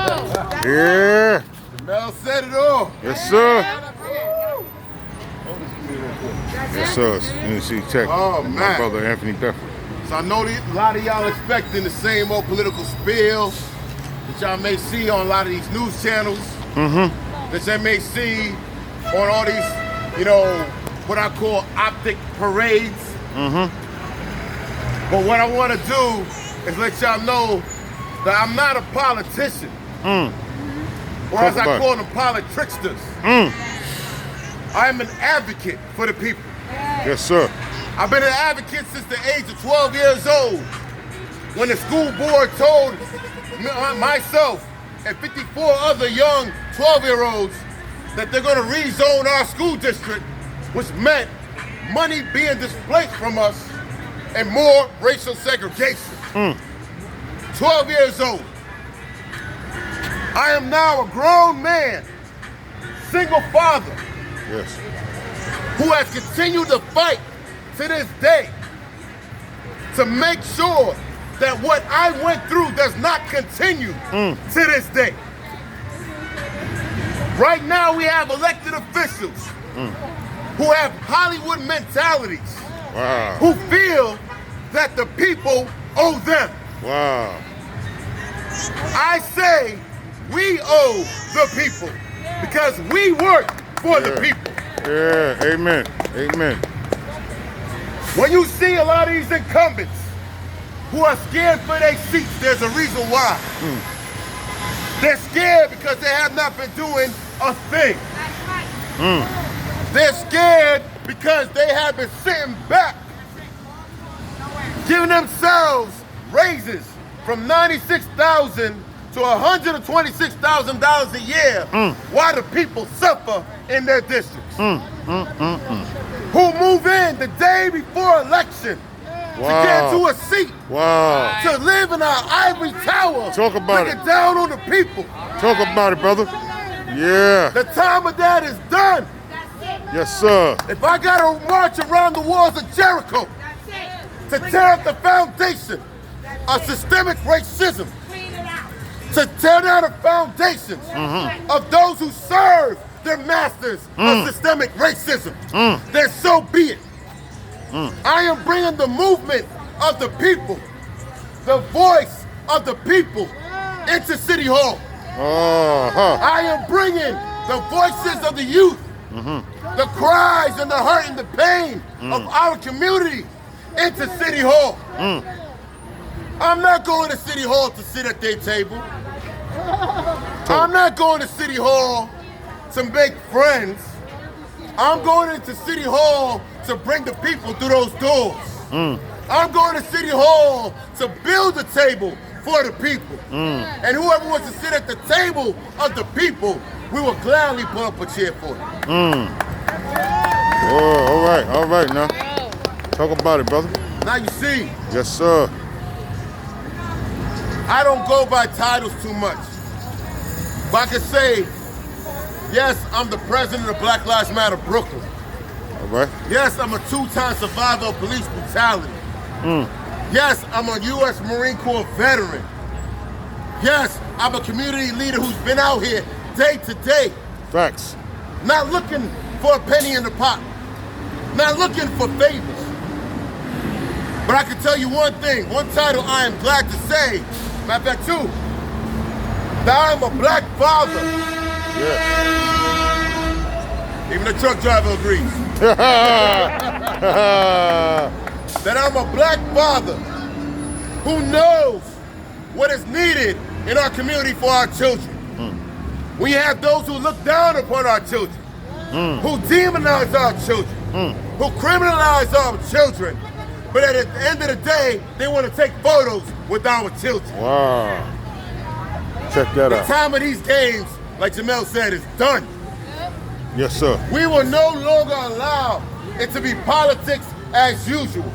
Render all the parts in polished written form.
Yeah. Mel said it all. Yes, sir. Yes, sir. Let me see. Check. Oh, My man. brother Anthony Beckford. So I know a lot of y'all expecting the same old political spiel that y'all may see on a lot of these news channels. That y'all may see on all these, what I call optic parades. But what I want to do is let y'all know that I'm not a politician. Or as I call them, politricksters. I am an advocate for the people. Yes, sir. I've been an advocate since the age of 12 years old, when the school board told myself and 54 other young 12-year-olds that they're going to rezone our school district, which meant money being displaced from us and more racial segregation. 12 years old. I am now a grown man, single father, Yes. who has continued to fight to this day to make sure that what I went through does not continue to this day. Right now we have elected officials who have Hollywood mentalities, Wow. who feel that the people owe them. Wow. I say we owe the people because we work for the people. Yeah. Amen. Amen. When you see a lot of these incumbents who are scared for their seats, there's a reason why. They're scared because they have not been doing a thing. They're scared because they have been sitting back, giving themselves raises from $96,000 to $126,000 a year while the people suffer in their districts. Who move in the day before election to get to a seat, to live in our ivory tower, Talk about looking down on the people. Talk about it, brother. Yeah. The time of that is done. Yes, sir. If I gotta march around the walls of Jericho to tear up the foundation of systemic racism, to tear down the foundations of those who serve their masters of systemic racism, then so be it. I am bringing the movement of the people, the voice of the people into City Hall. I am bringing the voices of the youth, the cries and the hurt and the pain of our community into City Hall. I'm not going to City Hall to sit at their table. I'm not going to City Hall to make friends. I'm going into City Hall to bring the people through those doors. I'm going to City Hall to build a table for the people. And whoever wants to sit at the table of the people, we will gladly put up a chair for them. Oh, all right now. Talk about it, brother. Now you see, Yes, sir. I don't go by titles too much. But I can say, yes, I'm the president of Black Lives Matter Brooklyn. All right. Yes, I'm a two-time survivor of police brutality. Yes, I'm a U.S. Marine Corps veteran. Yes, I'm a community leader who's been out here day to day, Facts. not looking for a penny in the pot, not looking for favors. But I can tell you one thing, one title I am glad to say, matter of fact two, that I am a black father. Yeah. Even the truck driver agrees. That I'm a black father who knows what is needed in our community for our children. We have those who look down upon our children, who demonize our children, who criminalize our children, but at the end of the day, they want to take photos with our children. Wow. Check that The out. time of these games, like Jamel said, is done. Yes, sir. We will no longer allow it to be politics as usual.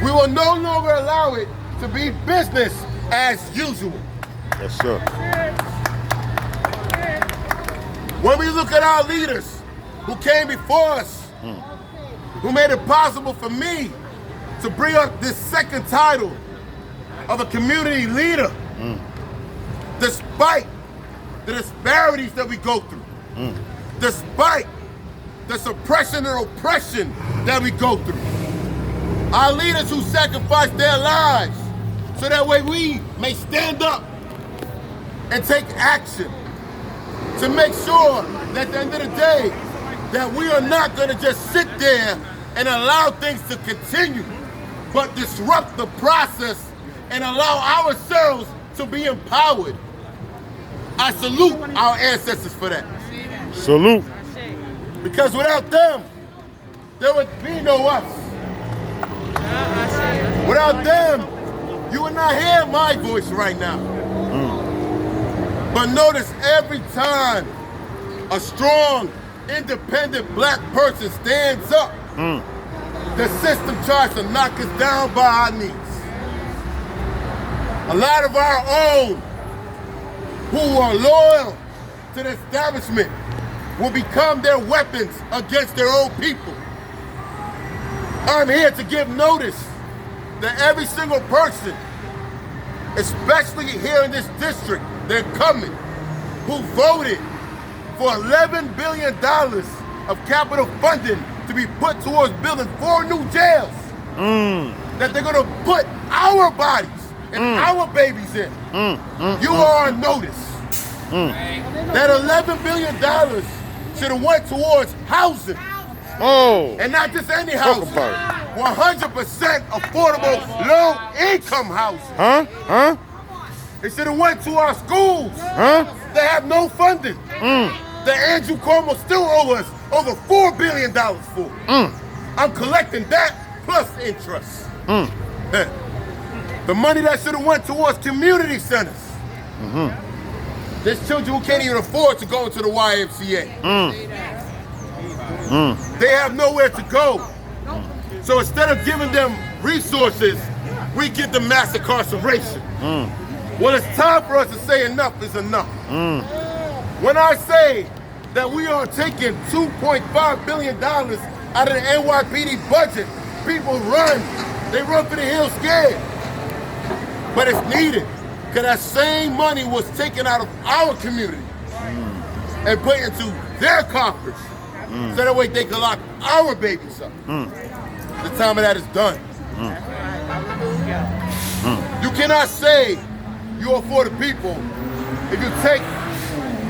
We will no longer allow it to be business as usual. Yes, sir. When we look at our leaders who came before us, who made it possible for me to bring up this second title of a community leader, despite the disparities that we go through, despite the suppression and oppression that we go through. Our leaders who sacrificed their lives so that way we may stand up and take action to make sure that at the end of the day that we are not going to just sit there and allow things to continue, but disrupt the process and allow ourselves to be empowered. I salute our ancestors for that. Salute. Because without them, there would be no us. Without them, you would not hear my voice right now. But notice every time a strong, independent black person stands up, the system tries to knock us down by our knees. A lot of our own who are loyal to the establishment will become their weapons against their own people. I'm here to give notice that every single person, especially here in this district, they're coming, who voted for $11 billion of capital funding to be put towards building 4 new jails, that they're gonna put our bodies and our babies in. You are on notice. That $11 billion should have went towards housing. And not just any housing. 100% affordable, low-income housing. It should have went to our schools. They have no funding. That Andrew Cuomo still owes us over $4 billion for. I'm collecting that plus interest. The money that should have went towards community centers. There's children who can't even afford to go to the YMCA. They have nowhere to go. So instead of giving them resources, we give them mass incarceration. Well, it's time for us to say enough is enough. When I say that we are taking $2.5 billion out of the NYPD budget, people run. They run for the hills scared. But it's needed, because that same money was taken out of our community and put into their coffers, so that way they can lock our babies up. The time of that is done. You cannot say you are for the people if you take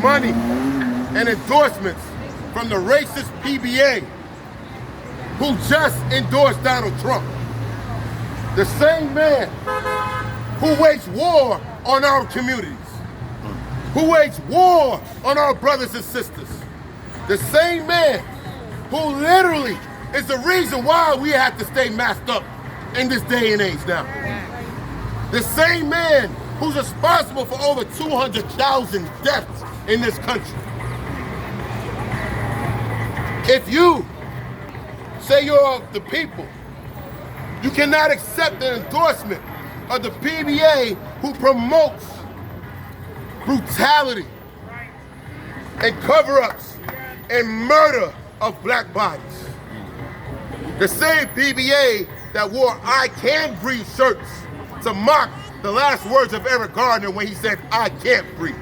money and endorsements from the racist PBA who just endorsed Donald Trump. The same man who waged war on our communities, who waged war on our brothers and sisters. The same man who literally is the reason why we have to stay masked up in this day and age now. The same man who's responsible for over 200,000 deaths in this country. If you say you're of the people, you cannot accept an endorsement of the PBA who promotes brutality and cover-ups and murder of black bodies. The same PBA that wore "I Can Breathe" shirts to mock the last words of Eric Gardner when he said, "I can't breathe."